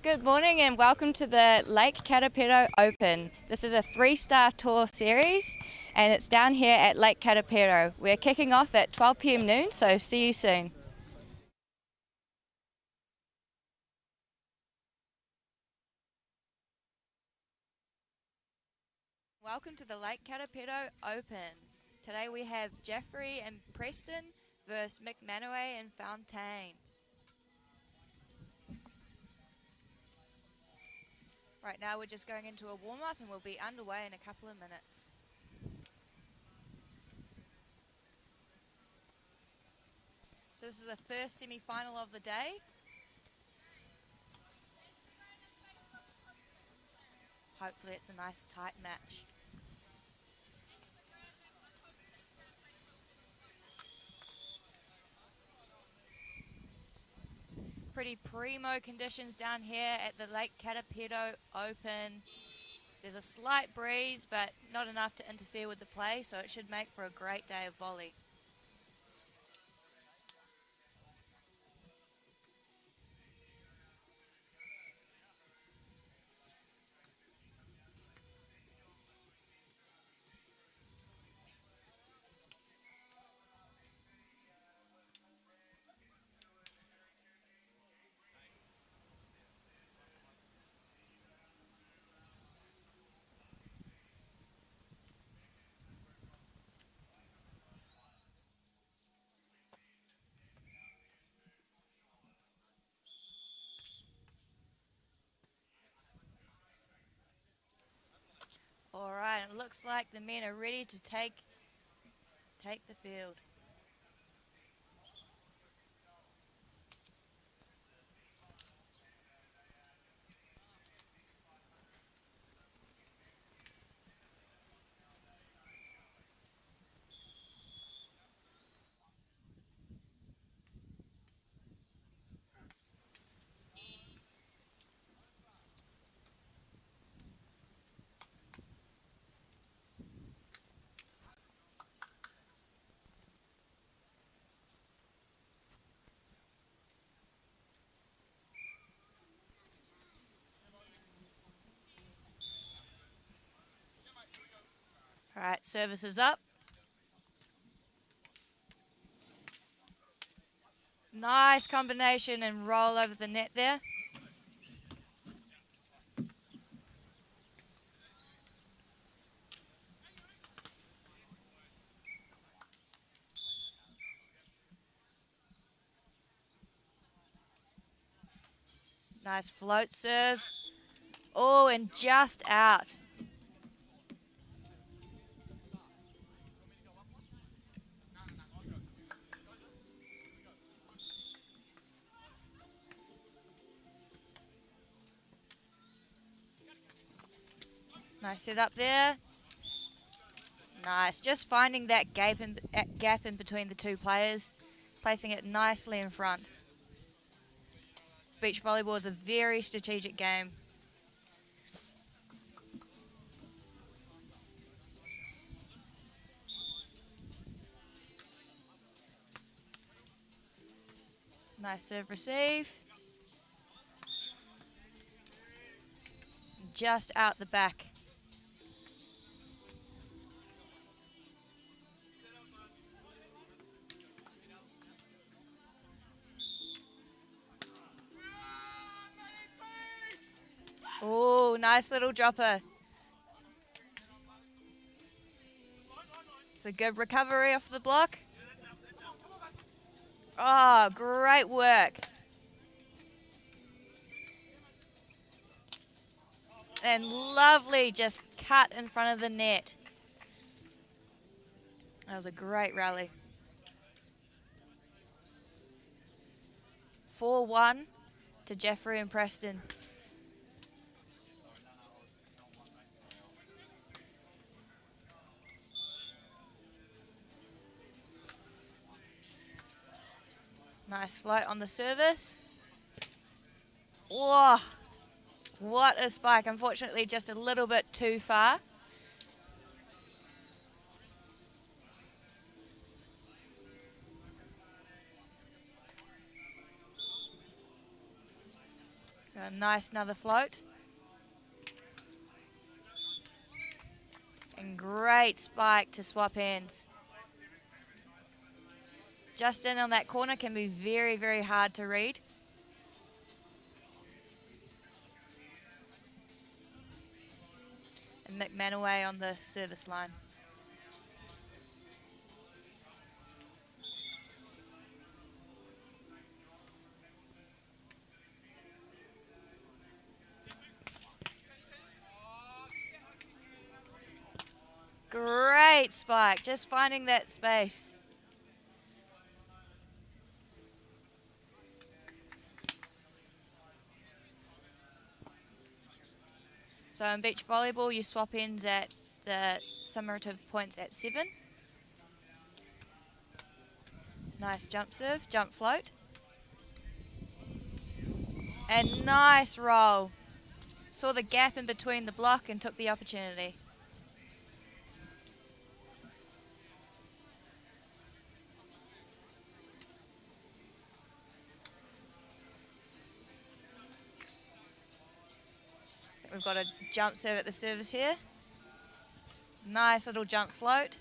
Good morning and welcome to the Lake Karapiro Open. This is a 3-star tour series and it's down here at Lake Karapiro. We're kicking off at 12 p.m. noon, so see you soon. Welcome to the Lake Karapiro Open. Today we have Jeffrey and Preston versus Macmanaway and Fontaine. Right now we're just going into a warm-up and we'll be underway in a couple of minutes. So this is the first semi-final of the day. Hopefully it's a nice tight match. Pretty primo conditions down here at the Lake Karapiro Open. There's a slight breeze, but not enough to interfere with the play, so it should make for a great day of volley. All right, it looks like the men are ready to take the field. All right, service is up. Nice combination and roll over the net there. Nice float serve. Oh, and just out. Nice set up there. Nice, just finding that gap in between the two players, placing it nicely in front. Beach volleyball is a very strategic game. Nice serve receive. Just out the back. Oh, nice little dropper. It's a good recovery off the block. Oh, great work. And lovely just cut in front of the net. That was a great rally. 4-1 to Jeffrey and Preston. Nice float on the service. Whoa, what a spike. Unfortunately, just a little bit too far. Got a nice another float. And great spike to swap ends. Just in on that corner can be very, very hard to read. And Macmanaway on the service line. Great spike, just finding that space. So in beach volleyball, you swap ends at the summative points at 7. Nice jump serve, jump float. And nice roll. Saw the gap in between the block and took the opportunity. We've got a jump serve at the service here. Nice little jump float.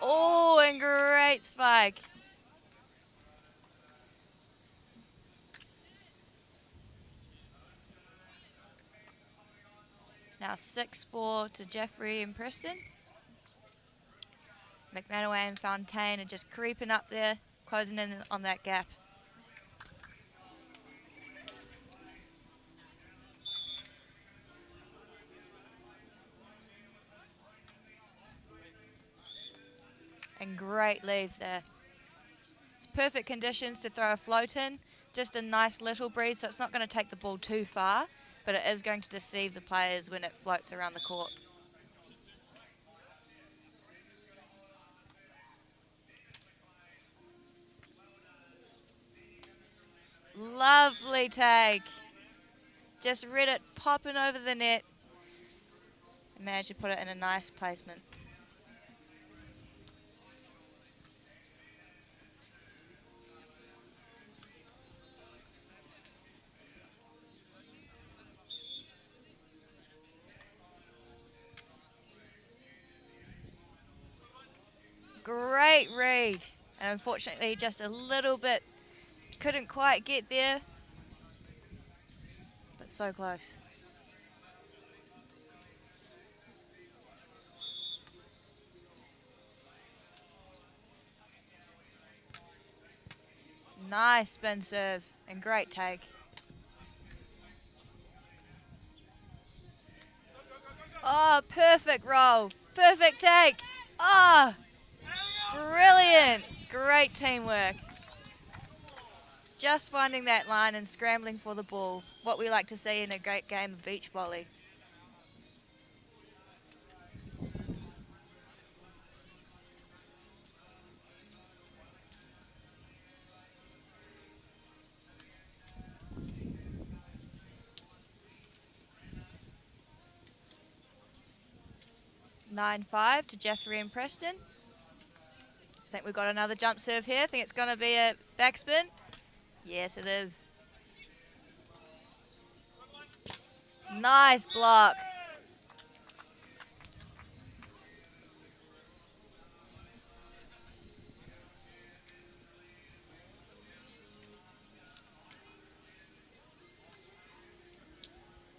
Oh, and great spike. It's now 6-4 to Jeffrey and Preston. Macmanaway and Fontaine are just creeping up there, closing in on that gap. And great leave there. It's perfect conditions to throw a float in. Just a nice little breeze, so it's not going to take the ball too far, but it is going to deceive the players when it floats around the court. Lovely take. Just read it popping over the net and managed to put it in a nice placement. Great read. And unfortunately, just a little bit, couldn't quite get there, but so close. Nice spin serve and great take. Oh, perfect roll. Perfect take. Oh, brilliant. Great teamwork. Just finding that line and scrambling for the ball. What we like to see in a great game of beach volley. (9-5) to Jeffrey and Preston. I think we've got another jump serve here. I think it's going to be a backspin. Yes, it is. Nice block.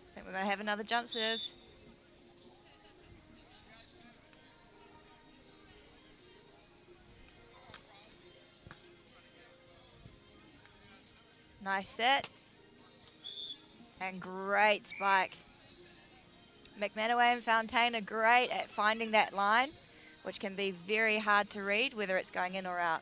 I think we're going to have another jump serve. Nice set. And great spike. Macmanaway and Fontaine are great at finding that line, which can be very hard to read, whether it's going in or out.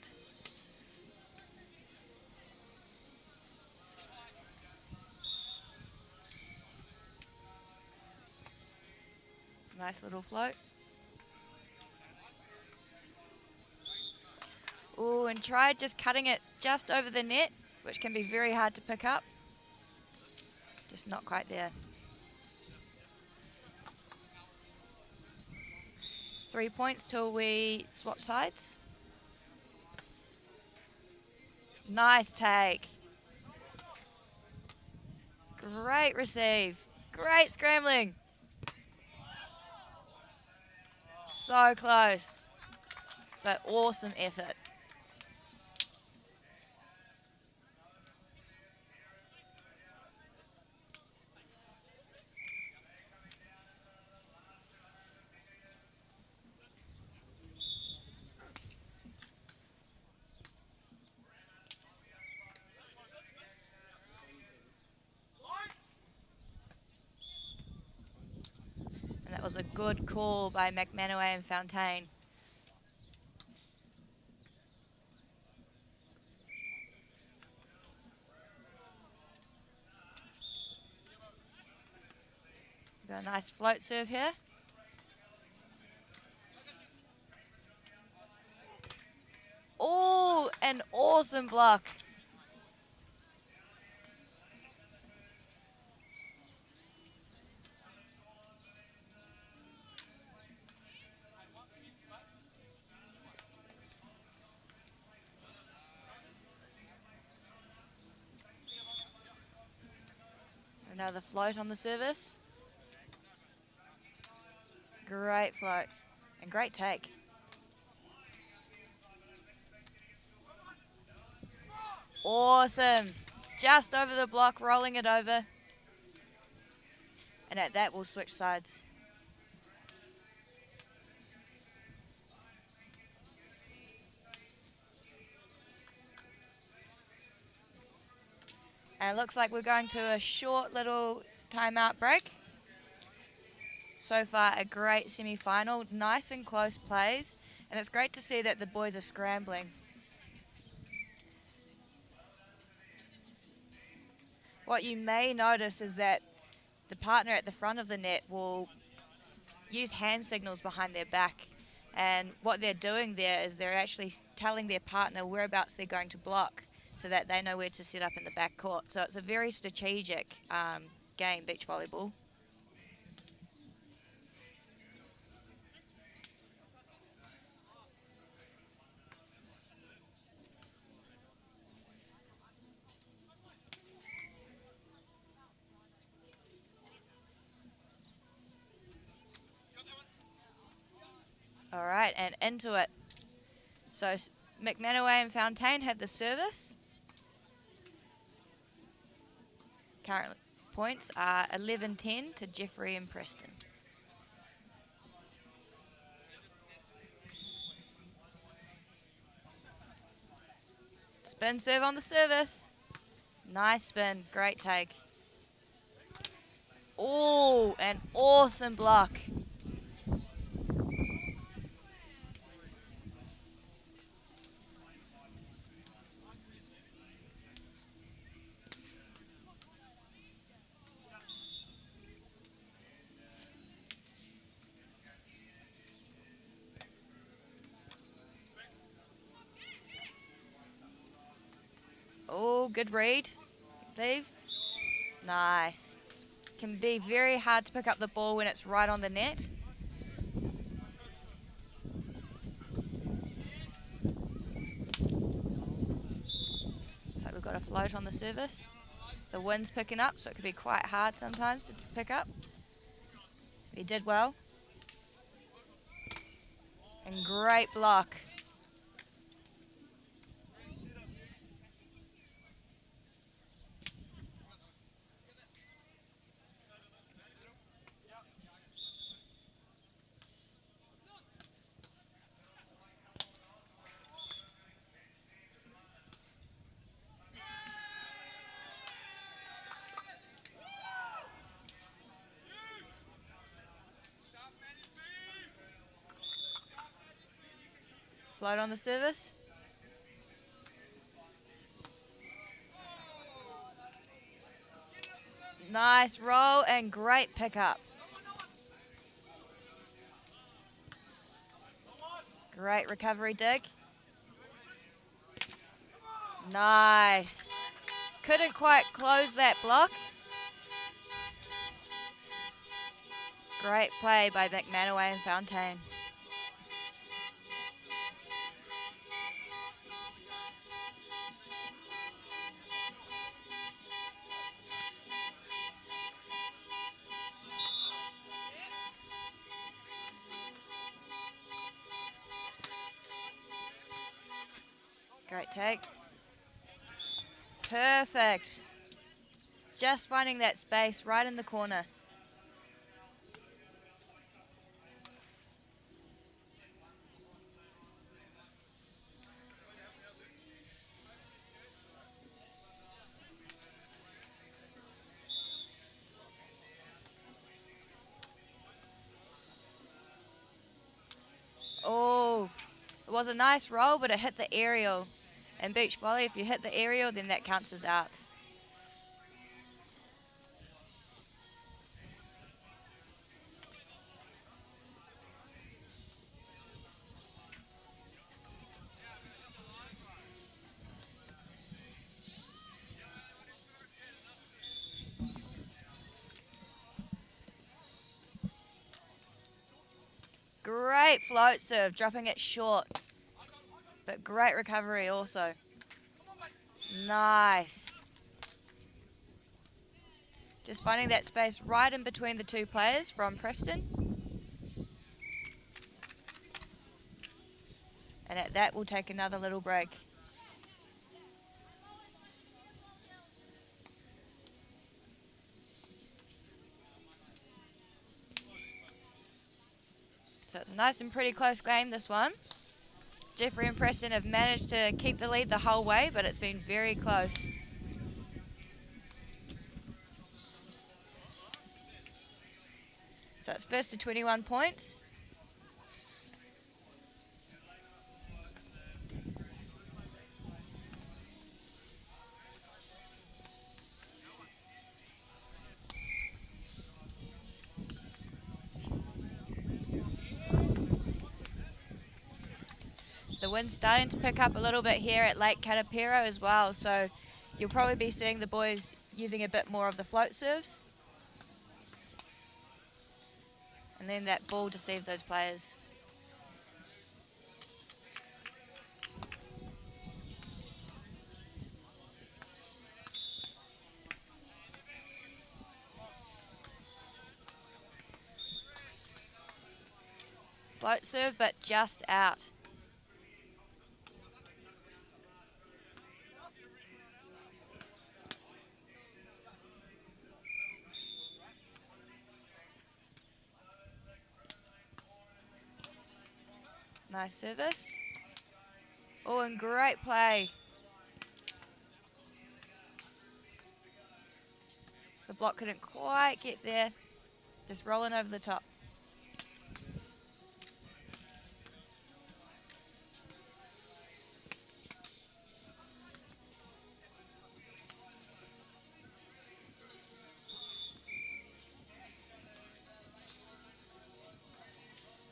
Nice little float. Oh, and try just cutting it just over the net, which can be very hard to pick up. Just not quite there. 3 points till we swap sides. Nice take. Great receive. Great scrambling. So close, but awesome effort. And that was a good call by Macmanaway and Fontaine. Got a nice float serve here. Oh, an awesome block. Another float on the service. Great float and great take. Awesome. Just over the block, rolling it over. And at that, we'll switch sides. And it looks like we're going to a short little timeout break. So far, a great semi-final, nice and close plays. And it's great to see that the boys are scrambling. What you may notice is that the partner at the front of the net will use hand signals behind their back. And what they're doing there is they're actually telling their partner whereabouts they're going to block so that they know where to set up in the back court. So it's a very strategic game, beach volleyball. All right, and into it. So Macmanaway and Fontaine have the service. Current points are 11-10 to Jeffrey and Preston. Spin serve on the service. Nice spin, great take. Oh, an awesome block. Oh, good read. Leave. Nice. Can be very hard to pick up the ball when it's right on the net. So we've got a float on the service. The wind's picking up, so it can be quite hard sometimes to pick up. He did well. And great block. float on the service. Nice roll and great pickup. Great recovery dig. Nice. Couldn't quite close that block. Great play by Macmanaway and Fontaine. Great take. Perfect. Just finding that space right in the corner. Oh, it was a nice roll, but it hit the aerial. In beach volley, if you hit the aerial, then that counts as out. Great float serve, dropping it short. But great recovery also. Nice. Just finding that space right in between the two players from Preston. And at that, we'll take another little break. So it's a nice and pretty close game, this one. Jeffrey and Preston have managed to keep the lead the whole way, but it's been very close. So it's first to 21 points. The wind's starting to pick up a little bit here at Lake Karapiro as well, so you'll probably be seeing the boys using a bit more of the float serves. And then that ball deceived those players. Float serve, but just out. Nice service. Oh, and great play. The block couldn't quite get there. Just rolling over the top.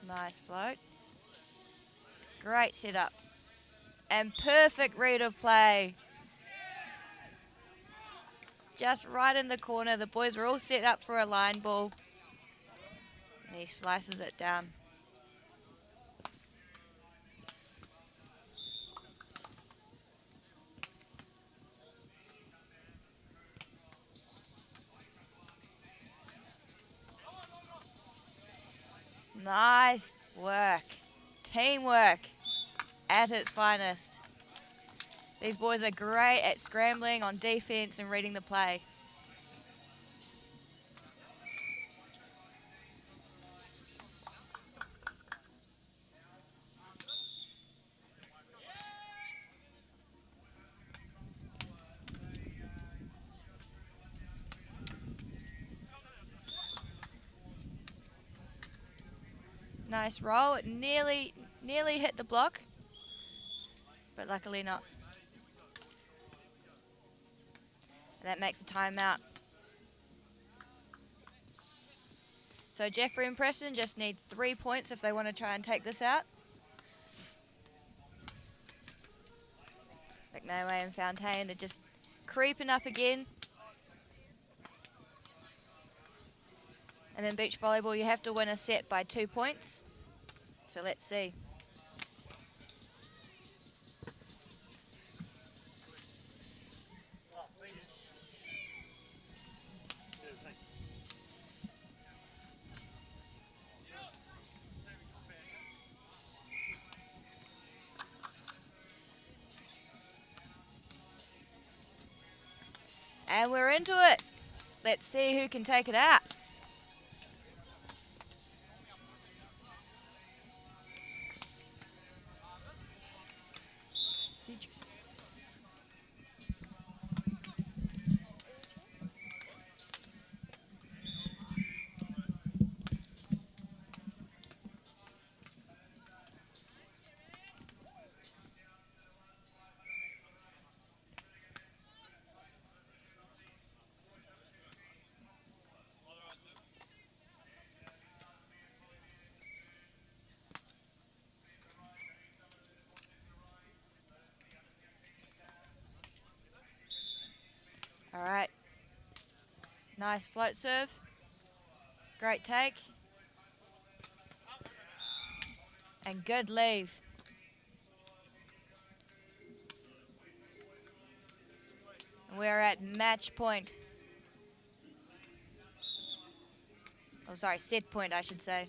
Nice float. Great setup. And perfect read of play. Just right in the corner. The boys were all set up for a line ball. And he slices it down. Nice work. Teamwork at its finest. These boys are great at scrambling on defense and reading the play. Nice roll. It nearly hit the block. but luckily not. And that makes a timeout. So Jeffrey and Preston just need 3 points if they want to try and take this out. Macmanaway and Fountain are just creeping up again. And in beach volleyball, you have to win a set by 2 points. So let's see. And we're into it. Let's see who can take it out. All right. Nice float serve. Great take. And good leave. We're at match point. Oh, sorry, set point, I should say.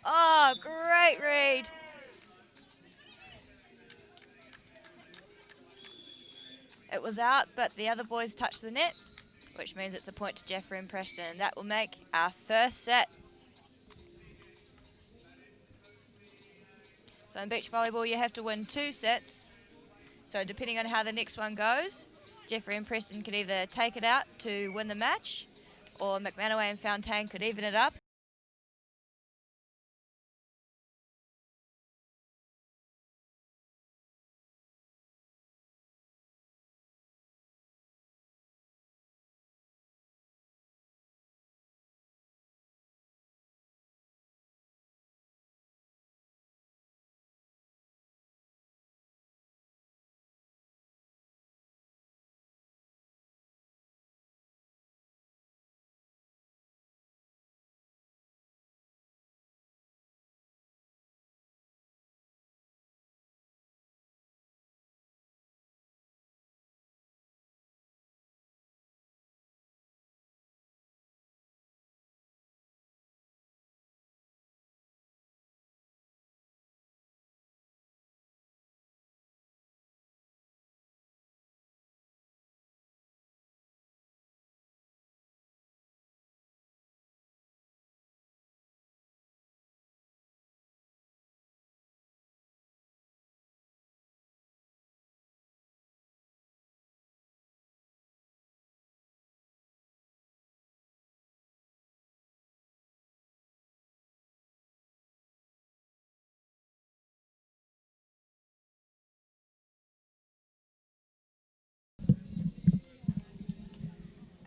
Oh, great read. It was out, but the other boys touched the net, which means it's a point to Jeffrey and Preston. And that will make our first set. So in beach volleyball, you have to win 2 sets. So depending on how the next one goes, Jeffrey and Preston could either take it out to win the match, or Macmanaway and Fountain could even it up.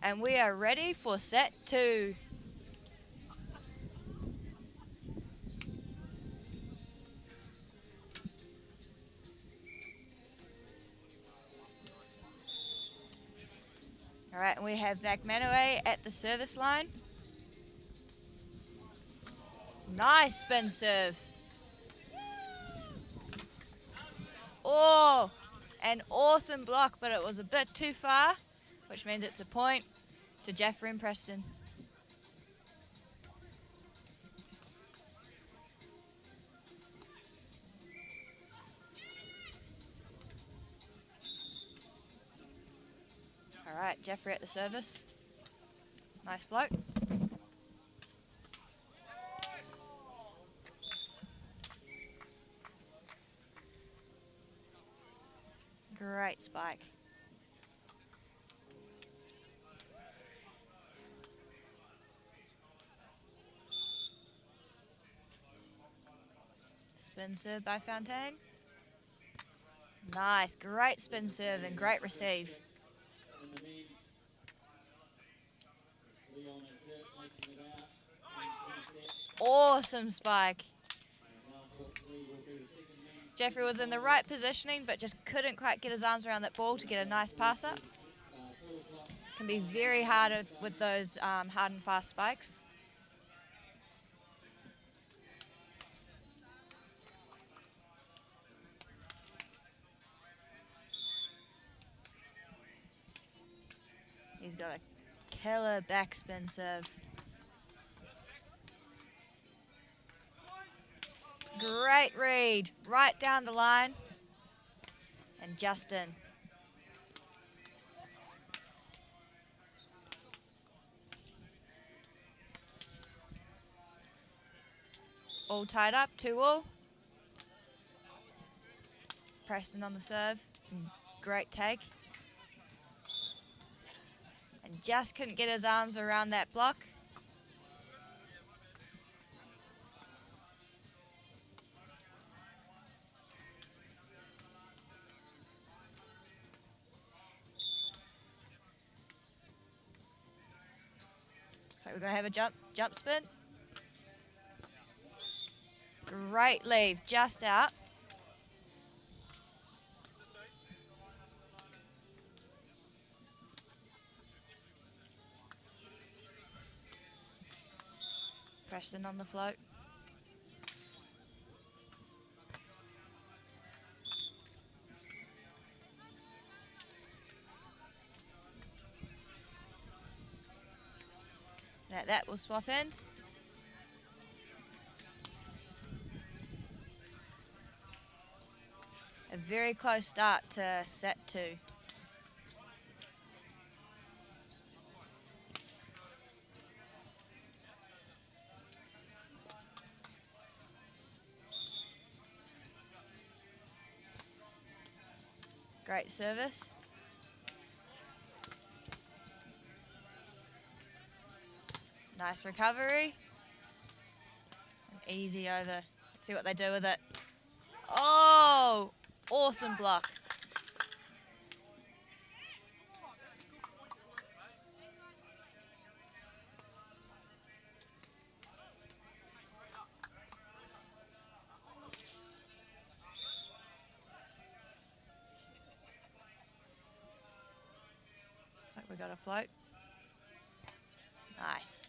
And we are ready for set 2. All right, and we have Macmanaway at the service line. Nice spin serve. Oh, an awesome block, but it was a bit too far, which means it's a point to Jeffrey and Preston. All right, Jeffrey at the service. Nice float. Great spike. Spin serve by Fontaine. Nice, great spin serve and great receive. Awesome spike. Jeffrey was in the right positioning, but just couldn't quite get his arms around that ball to get a nice pass up. Can be very hard with those hard and fast spikes. He's got a killer backspin serve. Great read, right down the line. And Justin. All tied up, 2-all. Preston on the serve. Great take. And just couldn't get his arms around that block. Looks like we're going to have a jump spin. Great leave, just out. Preston on the float. That will swap ends. A very close start to set 2. Great service. Nice recovery. And easy over. Let's see what they do with it. Oh, awesome block. Looks like we got a float. Nice.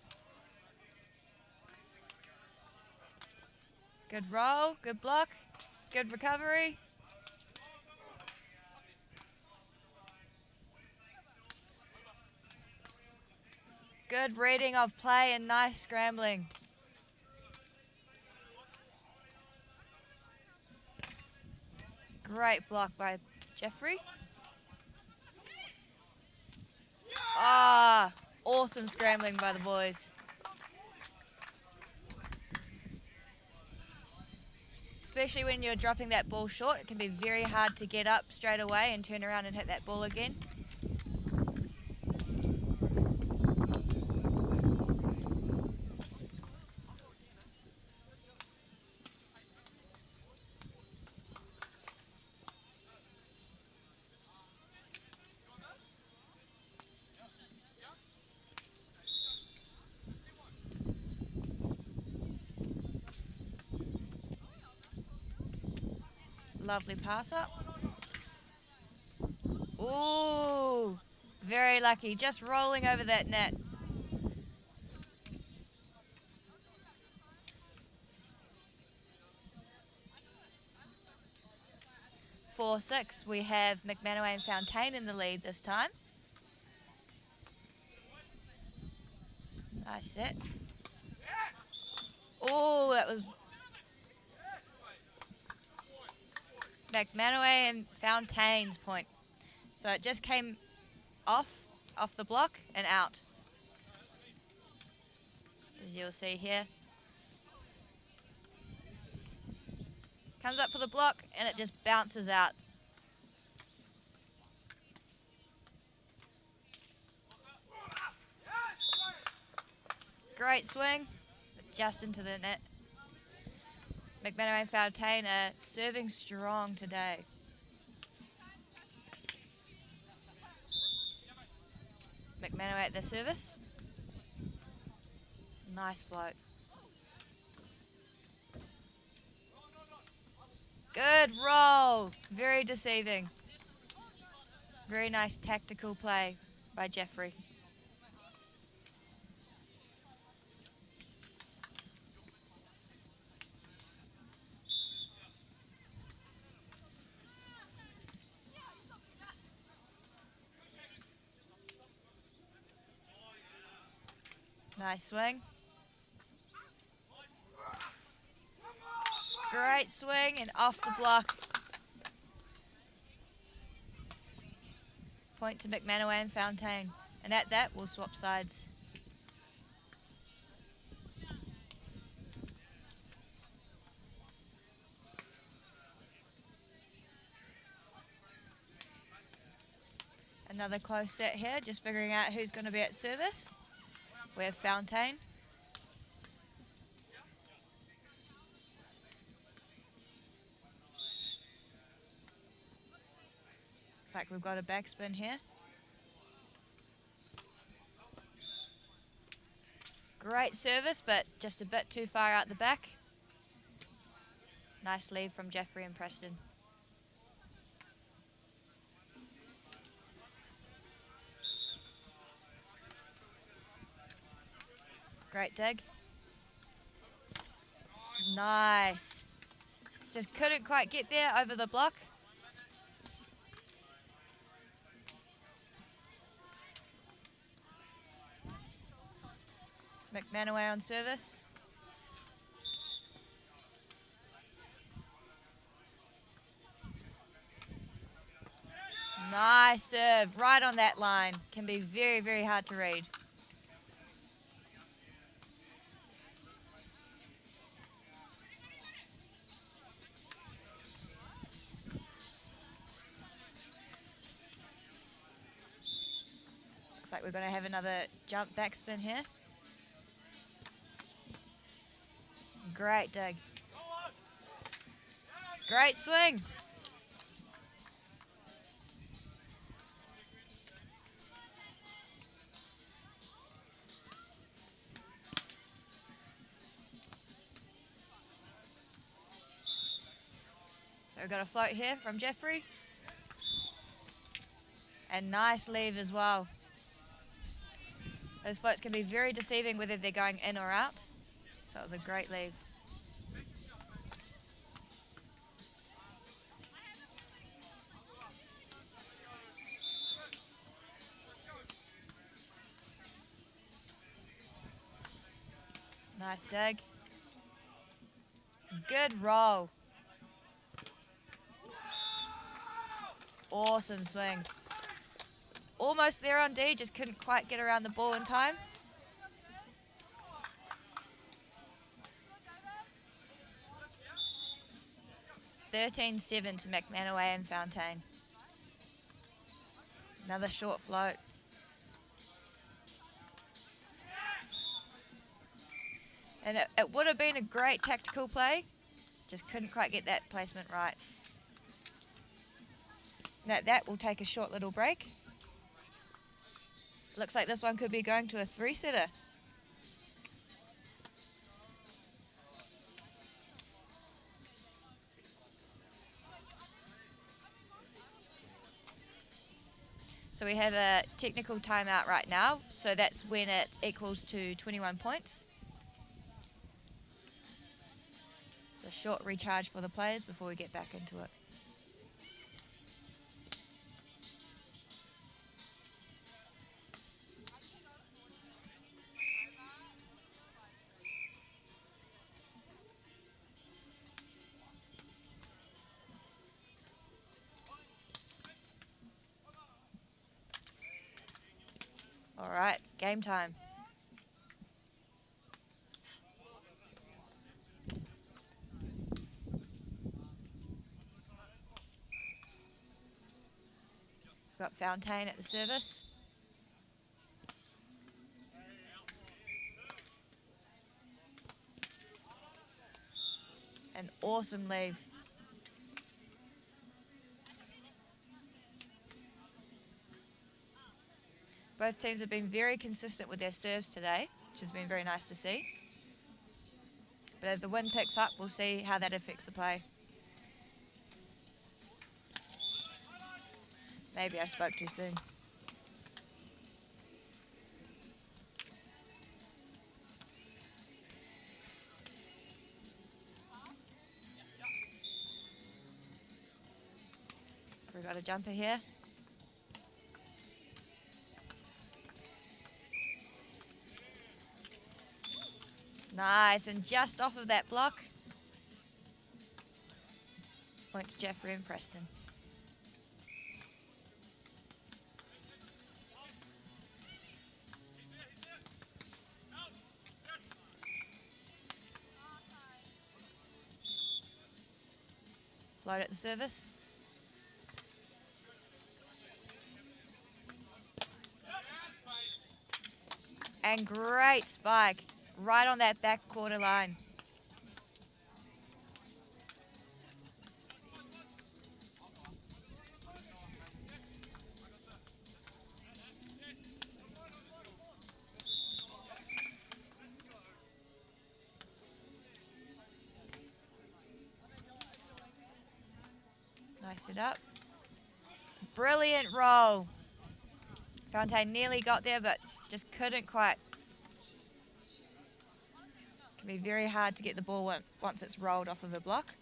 Good roll, good block, good recovery. Good reading of play and nice scrambling. Great block by Jeffrey. Ah, awesome scrambling by the boys. Especially when you're dropping that ball short, it can be very hard to get up straight away and turn around and hit that ball again. Lovely pass up. Ooh, very lucky, just rolling over that net. Four, 6, we have Macmanaway and Fontaine in the lead this time. Nice set. Oh, that was Macmanaway and Fontaine's point. So it just came off the block and out. As you'll see here. Comes up for the block and it just bounces out. Great swing, but just into the net. Macmanaway and Fountain are serving strong today. Macmanaway at the service. Nice float. Good roll. Very deceiving. Very nice tactical play by Jeffrey. Nice swing. Great swing and off the block. Point to Macmanaway and Fountain. And at that, we'll swap sides. Another close set here, just figuring out who's going to be at service. We have Fountain. Looks like we've got a backspin here. Great service, but just a bit too far out the back. Nice lead from Jeffrey and Preston. Great dig. Nice. Just couldn't quite get there over the block. Macmanaway on service. Nice serve, right on that line. Can be very, very hard to read. Looks like we're going to have another jump backspin here. Great dig. Great swing. So we've got a float here from Jeffrey. And nice leave as well. Those floats can be very deceiving whether they're going in or out. So it was a great leave. Nice dig. Good roll. Awesome swing. Almost there on D, just couldn't quite get around the ball in time. (13-7) to Macmanaway and Fountain. Another short float. And it would have been a great tactical play, just couldn't quite get that placement right. Now that will take a short little break. Looks like this one could be going to a 3-setter. So we have a technical timeout right now, so that's when it equals to 21 points. So short recharge for the players before we get back into it. All right, game time. Got Fountain at the service. An awesome leave. Both teams have been very consistent with their serves today, which has been very nice to see. But as the wind picks up, we'll see how that affects the play. Maybe I spoke too soon. We've got a jumper here. Nice, and just off of that block. Point to Jeffrey and Preston. Float at the service. And great spike, right on that back quarter line. Nice it up. Brilliant roll. Fontaine nearly got there, but just couldn't quite. Can be very hard to get the ball once it's rolled off of a block.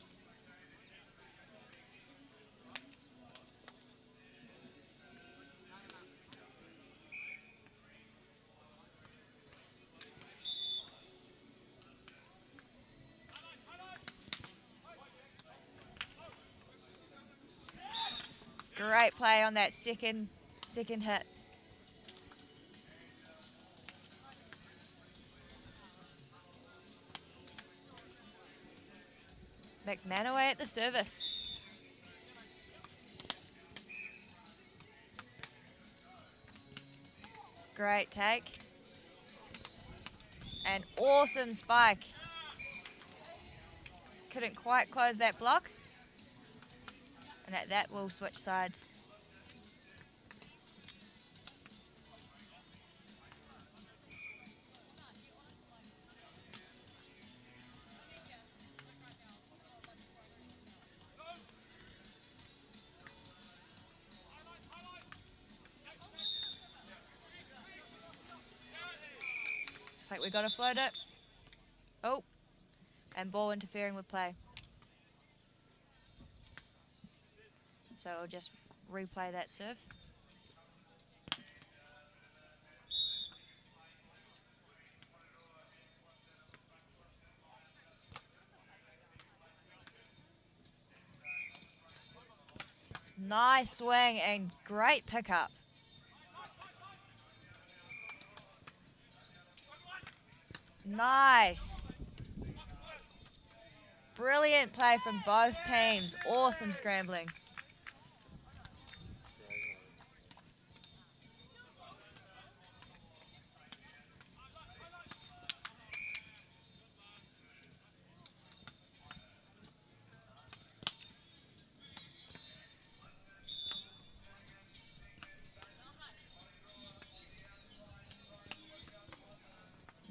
Great play on that second hit. Macmanaway at the service. Great take. An awesome spike. Couldn't quite close that block. And that will switch sides. Looks like we got to float it. Oh, and ball interfering with play. So I'll just replay that serve. Nice swing and great pickup. Nice. Brilliant play from both teams. Awesome scrambling.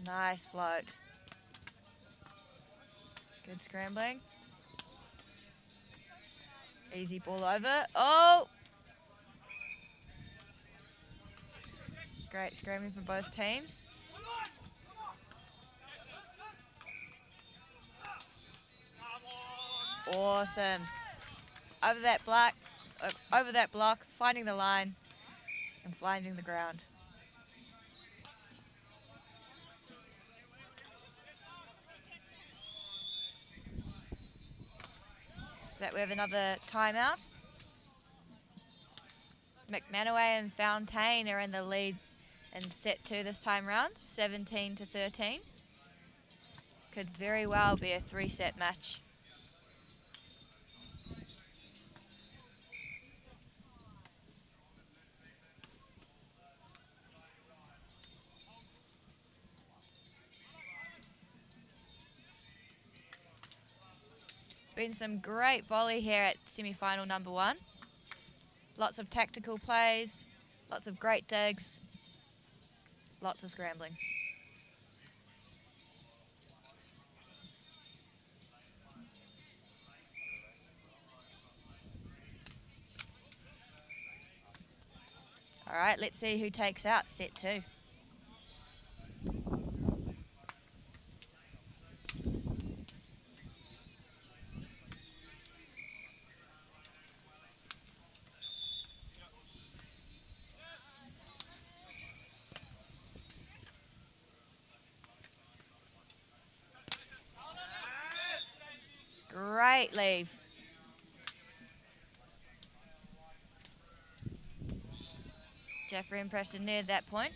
Nice float. Good scrambling. Easy ball over. Oh! Great scrambling from both teams. Awesome. Over that block, finding the line and finding the ground. That we have another timeout. Macmanaway and Fontaine are in the lead in set 2 this time round, 17-13. Could very well be a 3-set match. It's been some great volley here at semi-final number 1. Lots of tactical plays, lots of great digs, lots of scrambling. All right, let's see who takes out set 2. Great leave. Jeffrey and Preston near that point.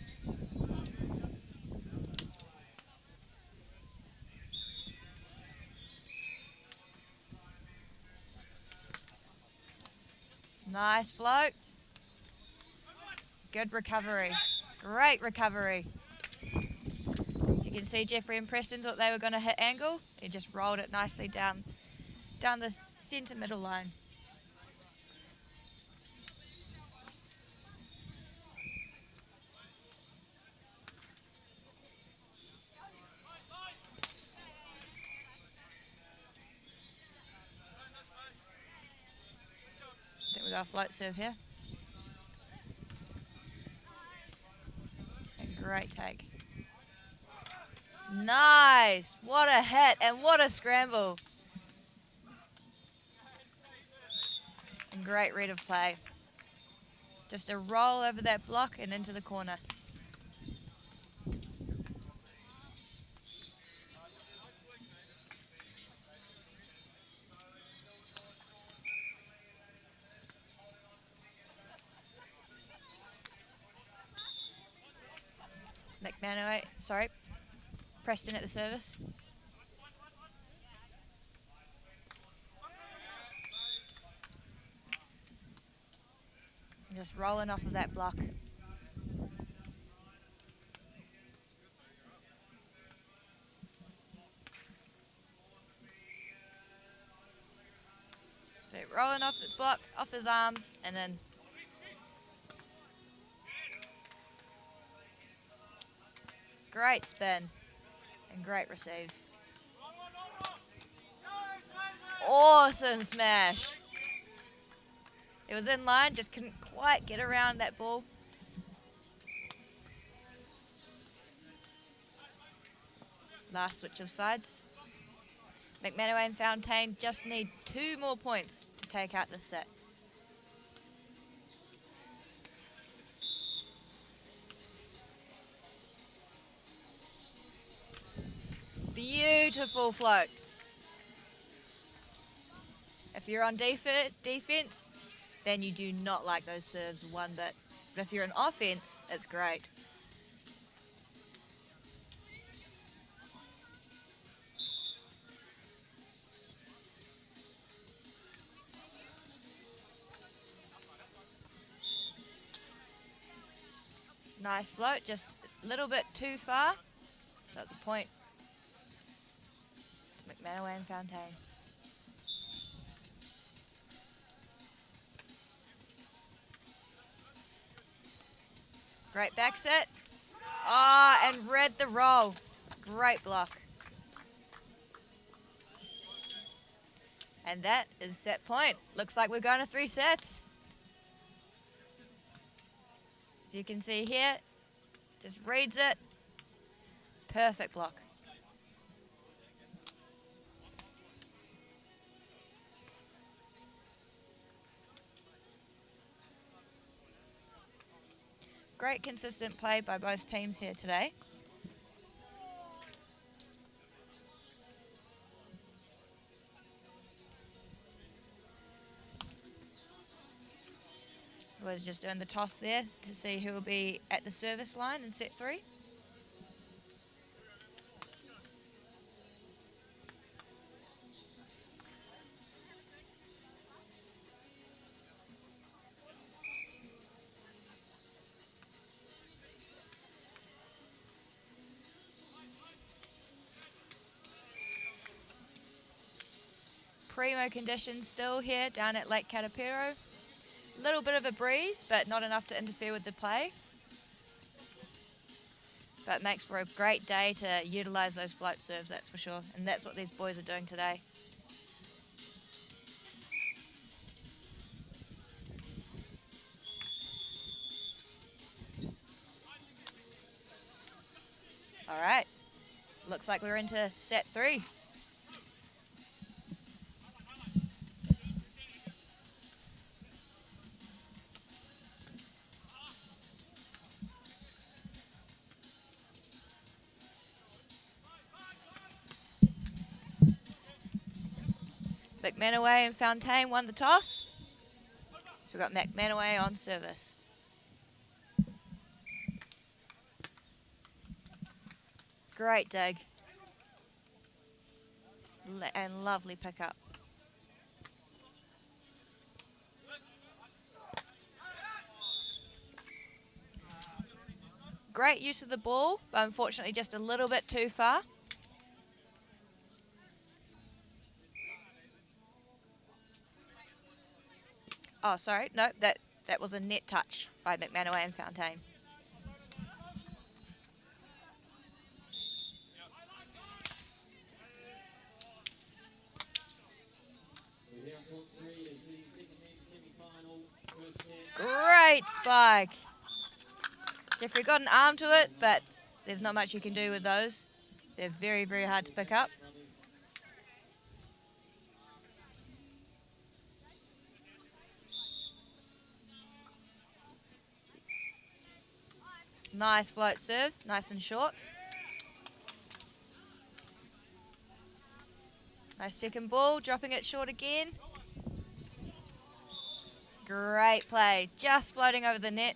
Nice float. Good recovery. Great recovery. As you can see, Jeffrey and Preston thought they were going to hit angle. He just rolled it nicely down the centre middle line. I think we've got a float serve here. And great take. Nice. What a hit and what a scramble. And great read of play. Just a roll over that block and into the corner. Macmanaway, sorry, Preston at the service. Just rolling off of that block. So rolling off the block, off his arms, and then great spin and great receive. Awesome smash. It was in line, just couldn't quite get around that ball. Last switch of sides. Macmanaway and Fountain just need 2 more points to take out the set. Beautiful float. If you're on defense, then you do not like those serves one bit. But if you're on offense, it's great. Nice float, just a little bit too far. So that's a point to Macmanaway and Fountain. Great back set. And read the roll. Great block. And that is set point. Looks like we're going to 3 sets. As you can see here, just reads it. Perfect block. Great consistent play by both teams here today. Was just doing the toss there to see who will be at the service line in set 3. primo conditions still here down at Lake Karapiro. A little bit of a breeze, but not enough to interfere with the play. But makes for a great day to utilise those float serves, that's for sure. And that's what these boys are doing today. All right, looks like we're into set 3. Macmanaway and Fontaine won the toss. So we've got Macmanaway on service. Great dig. And lovely pickup. Great use of the ball, but unfortunately just a little bit too far. Oh, sorry. No, that was a net touch by Macmanaway and Fontaine. Great spike. Jeffrey got an arm to it, but there's not much you can do with those. They're very, very hard to pick up. Nice float serve, nice and short. Nice second ball, dropping it short again. Great play, just floating over the net.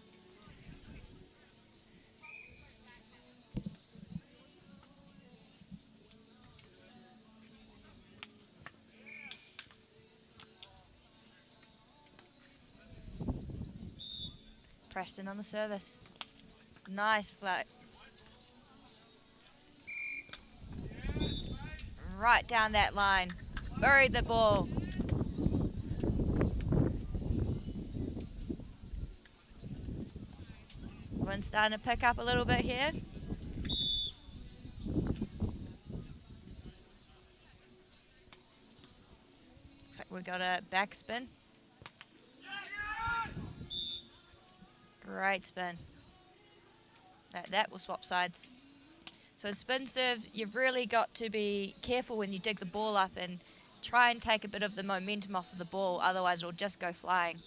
Preston on the service. Nice float. Right down that line. Buried the ball. Wind's starting to pick up a little bit here. Looks like we've got a backspin. Great spin. That will swap sides. So in spin serve, you've really got to be careful when you dig the ball up and try and take a bit of the momentum off of the ball, otherwise it'll just go flying.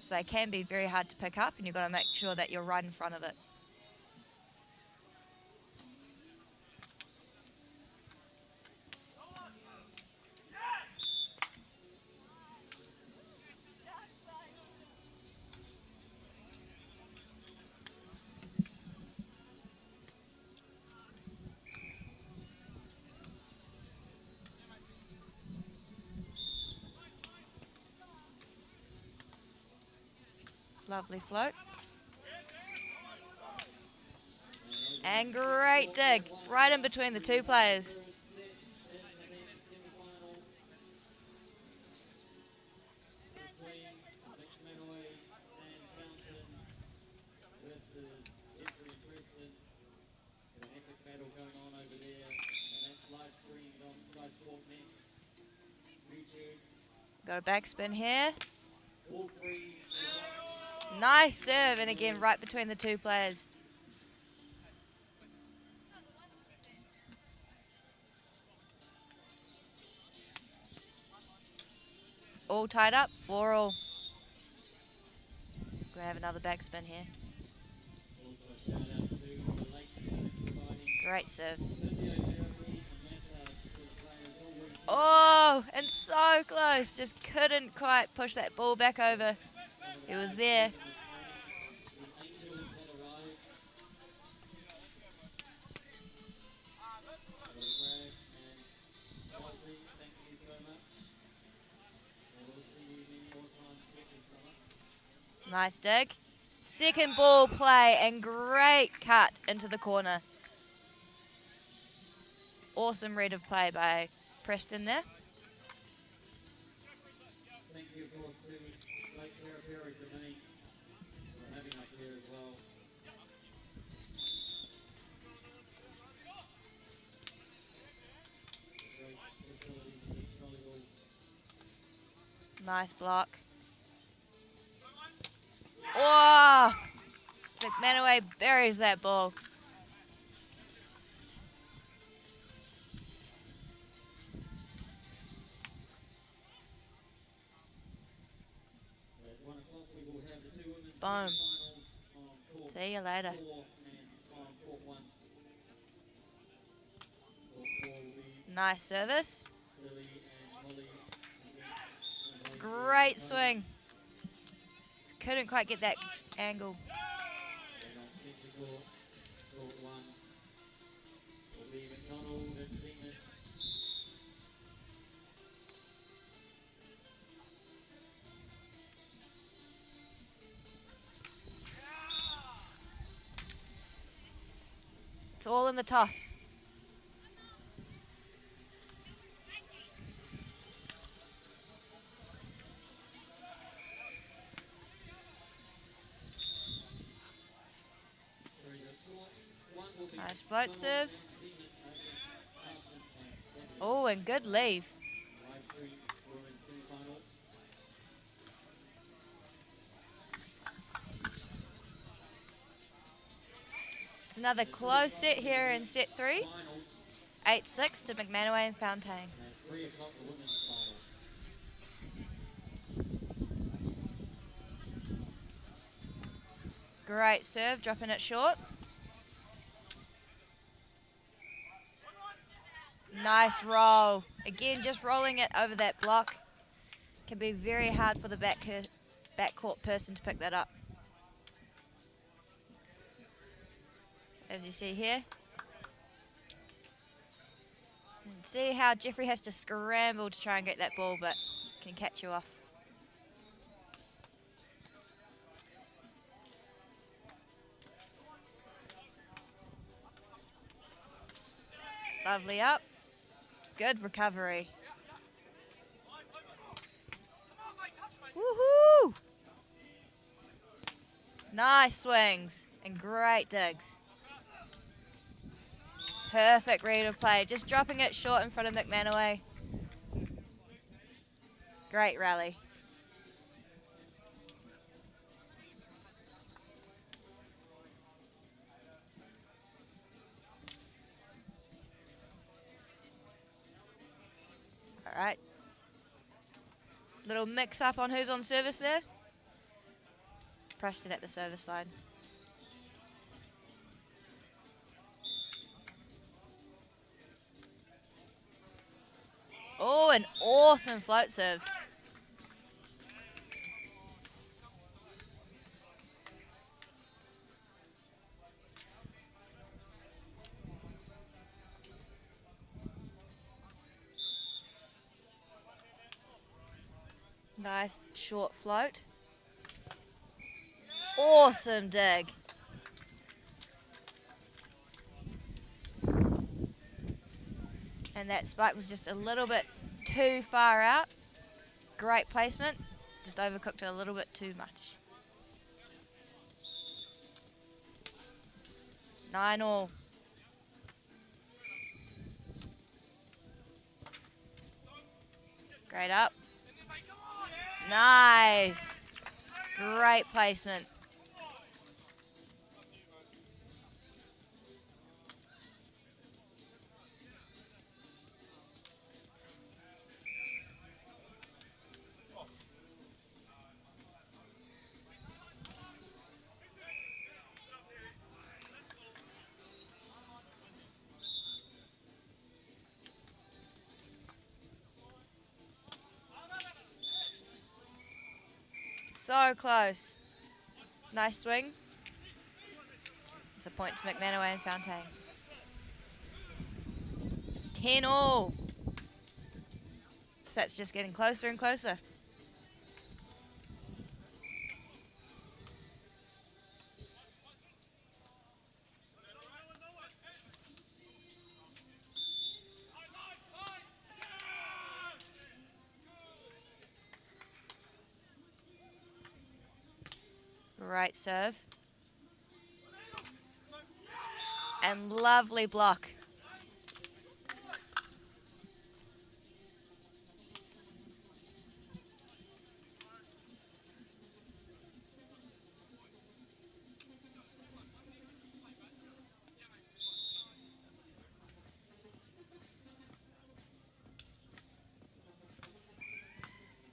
So they can be very hard to pick up, and you've got to make sure that you're right in front of it. Lovely float. And great dig, right in between the two players. Got a backspin here. Nice serve, and again, right between the two players. All tied up, 4-all. Gonna have another backspin here. Great serve. Oh, and so close. Just couldn't quite push that ball back over. It was there. Nice dig. Second ball play and great cut into the corner. Awesome read of play by Preston there. Nice block. Oh! Macmanaway buries that ball. Boom. See you later. Nice service. Great swing. Just couldn't quite get that angle. It's all in the toss. Nice float serve. Oh, and good leave. It's another close set here in set 3. 8-6 to Macmanaway and Fountain. Great serve, dropping it short. Nice roll. Again, just rolling it over that block can be very hard for the backcourt person to pick that up. As you see here. And see how Jeffrey has to scramble to try and get that ball, but can catch you off. Lovely up. Good recovery. Woohoo! Nice swings and great digs. Perfect read of play. Just dropping it short in front of Macmanaway. Great rally. All right. Little mix up on who's on service there. Preston at the service line. Oh, an awesome float serve. Nice short float. Awesome dig. And that spike was just a little bit too far out. Great placement. Just overcooked it a little bit too much. 9-all. Great up. Nice. Great placement. So close. Nice swing. It's a point to Macmanaway and Fountain. 10-all. So that's just getting closer and closer. Great serve. And lovely block.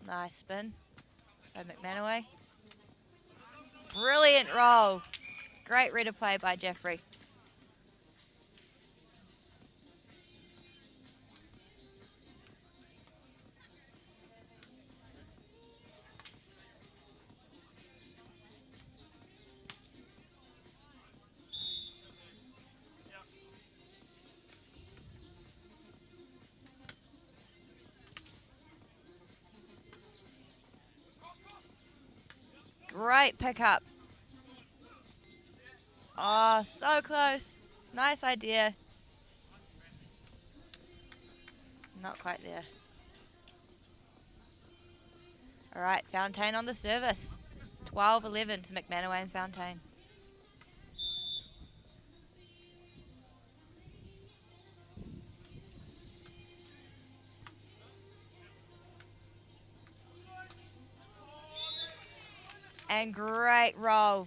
Nice spin by Macmanaway. Brilliant roll. Great read of play by Jeffrey. Great pickup. Oh, so close. Nice idea. Not quite there. All right, Fountain on the service. 12-11 to Macmanaway and Fountain. And great roll.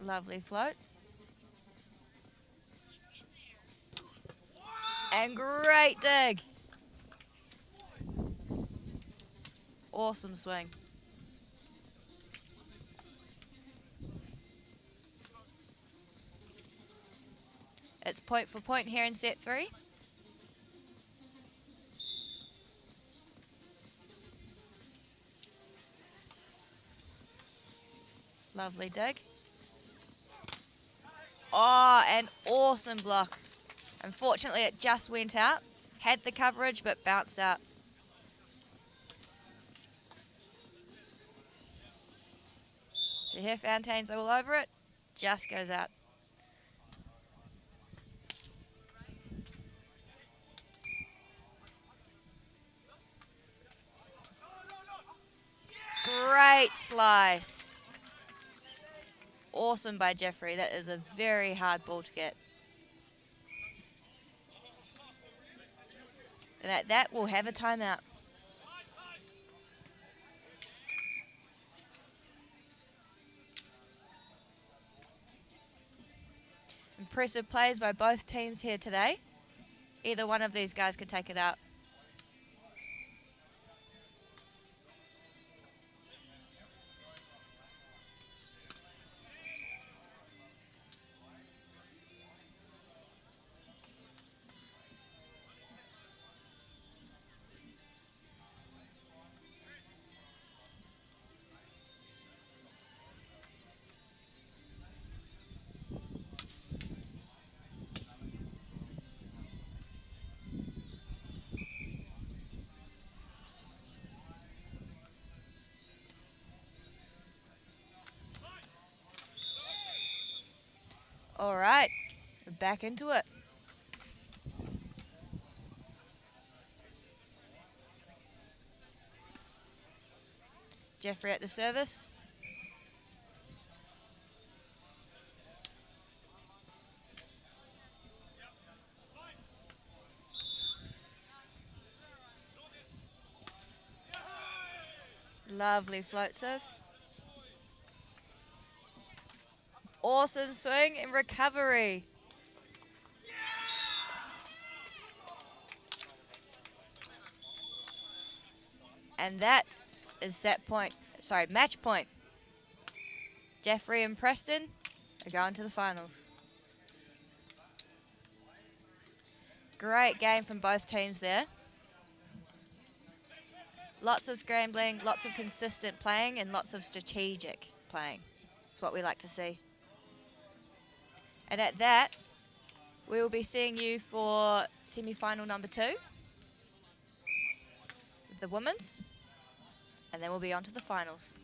Lovely float. And great dig. Awesome swing. It's point for point here in set 3. Lovely dig. Oh, an awesome block. Unfortunately, it just went out. Had the coverage, but bounced out. To hear Fountain's all over it, just goes out. Great slice. Awesome by Jeffrey. That is a very hard ball to get. And at that, we'll have a timeout. Impressive plays by both teams here today. Either one of these guys could take it out. All right, we're back into it. Jeffrey at the service. Lovely float serve. Awesome swing and recovery. And that is match point. Jeffrey and Preston are going to the finals. Great game from both teams there. Lots of scrambling, lots of consistent playing, and lots of strategic playing. That's what we like to see. And at that, we will be seeing you for semi-final number 2, the women's, and then we'll be on to the finals.